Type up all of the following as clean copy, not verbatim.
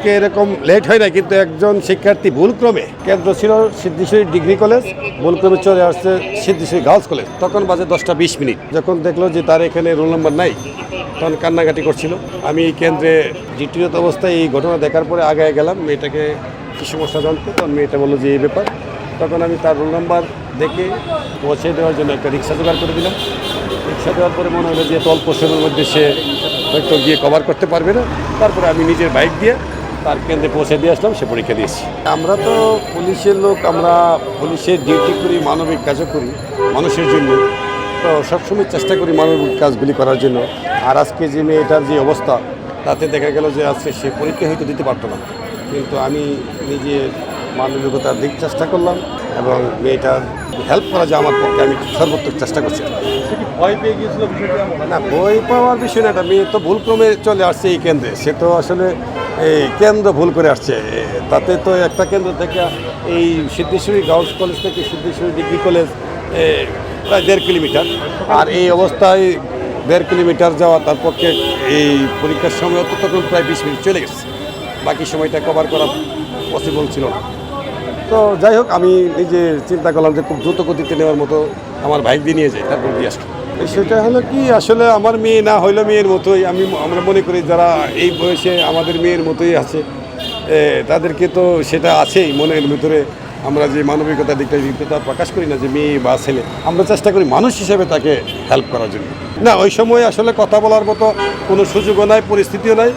আজকে এরকম লেট হয় না, কিন্তু একজন শিক্ষার্থী ভুলক্রমে, কেন্দ্র ছিল সিদ্ধেশ্বরী ডিগ্রি কলেজ, ভুলক্রমে চলে আসছে সিদ্ধেশ্বরী গার্লস কলেজ। তখন বাজে 10টা 20 মিনিট। যখন দেখলো যে তার এখানে রোল নাম্বার নাই, তখন কান্নাকাটি করছিল। আমি কেন্দ্রে ডিউটিরত অবস্থায় এই ঘটনা দেখার পরে আগায় গেলাম মেয়েটাকে কী সমস্যা জানতে। তখন মেয়েটা বললো যে এই ব্যাপার। তখন আমি তার রোল নাম্বার দেখে পৌঁছে দেওয়ার জন্য একটা রিক্সা জোগাড় করে দিলাম। রিক্সা দেওয়ার পরে মনে হলো যে অল্প সময়ের মধ্যে সে হয়তো গিয়ে কভার করতে পারবে না। তারপরে আমি নিজের বাইক দিয়ে তার কেন্দ্রে পৌঁছে দিয়ে আসলাম, সে পরীক্ষা দিয়েছি। আমরা তো পুলিশের লোক, আমরা পুলিশের ডিউটি করি, মানবিক কাজও করি মানুষের জন্য। তো সবসময় চেষ্টা করি মানবিক কাজগুলি করার জন্য। আর আজকে যে মেয়েটার যে অবস্থা, তাতে দেখা গেল যে আজকে সে পরীক্ষা হয়তো দিতে পারতো না, কিন্তু আমি নিজে মানবিকতার দিক চেষ্টা করলাম এবং মেয়েটার হেল্প করা যায় আমার পক্ষে, আমি সর্বোত্তম চেষ্টা করছি। ভয় পেয়ে গিয়েছিল বিষয়টা? না, ভয় পাওয়ার বিষয় না, একটা মেয়ে তো ভুলক্রমে চলে আসছে এই কেন্দ্রে। সে তো আসলে এই কেন্দ্র ভুল করে আসছে। তাতে তো একটা কেন্দ্র থেকে এই সিদ্ধেশ্বরী গার্লস কলেজ থেকে সিদ্ধেশ্বরী ডিগ্রি কলেজ প্রায় 1.5 কিলোমিটার। আর এই অবস্থায় 1.5 কিলোমিটার যাওয়া তার পক্ষে এই পরীক্ষার সময় ততক্ষণ প্রায় 20 মিনিট চলে গেছে। বাকি সময়টা কভার করা পসিবল ছিল না। তো যাই হোক, আমি নিজে চিন্তা করলাম যে খুব দ্রুত গতিতে নেওয়ার মতো আমার বাইক দিয়ে নিয়ে যাই, তারপর দিয়ে আসলাম। বিষয়টা হলো কি, আসলে আমার মেয়ে না হইলো মেয়ের মতোই। আমরা মনে করি যারা এই বয়সে আমাদের মেয়ের মতোই আছে, তাদেরকে তো সেটা আছেই মনের ভিতরে। আমরা যে মানবিকতার দিকটা তা প্রকাশ করি না যে মেয়ে বা ছেলে, আমরা চেষ্টা করি মানুষ হিসেবে তাকে হেল্প করার জন্য। না, ওই সময় আসলে কথা বলার মতো কোনো সুযোগও নাই, পরিস্থিতিও নাই।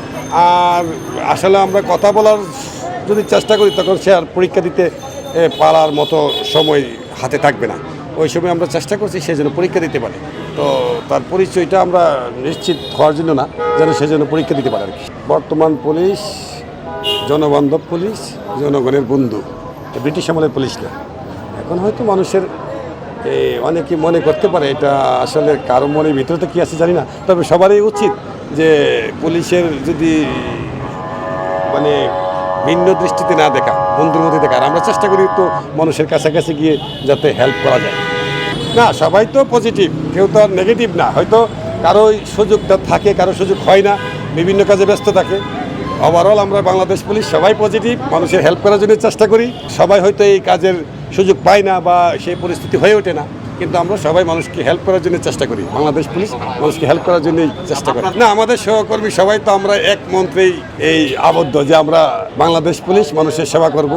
আর আসলে আমরা কথা বলার যদি চেষ্টা করি, তখন সে আর পরীক্ষা দিতে পারার মতো সময় হাতে থাকবে না। ওই সময় আমরা চেষ্টা করছি সে যেন পরীক্ষা দিতে পারে। তো তার পরিচয়টা আমরা নিশ্চিত হওয়ার জন্য না, যেন সে যেন পরীক্ষা দিতে পারে আর কি। বর্তমান পুলিশ জনবান্ধব পুলিশ, জনগণের বন্ধু, ব্রিটিশ আমলের পুলিশ না। এখন হয়তো মানুষের অনেকে মনে করতে পারে, এটা আসলে কারো মনের ভিতরে তো কী আছে জানি না। তবে সবারই উচিত যে পুলিশের যদি মানে ভিন্ন দৃষ্টিতে না দেখা, বন্ধুর মধ্যে দেখা। আর আমরা চেষ্টা করি তো মানুষের কাছাকাছি গিয়ে যাতে হেল্প করা যায়। না, সবাই তো পজিটিভ, কেউ তো আর নেগেটিভ না। হয়তো কারো সুযোগটা থাকে, কারো সুযোগ হয় না, বিভিন্ন কাজে ব্যস্ত থাকে। ওভারঅল আমরা বাংলাদেশ পুলিশ সবাই পজিটিভ, মানুষের হেল্প করার জন্য চেষ্টা করি। সবাই হয়তো এই কাজের সুযোগ পায় না বা সেই পরিস্থিতি হয়ে ওঠে না, কিন্তু আমরা সবাই মানুষকে হেল্প করার জন্য চেষ্টা করি। বাংলাদেশ পুলিশ মানুষকে হেল্প করার জন্যই চেষ্টা করি। না, আমাদের সহকর্মী সবাই তো আমরা এক মন্ত্রেই এই আবদ্ধ যে আমরা বাংলাদেশ পুলিশ মানুষের সেবা করব।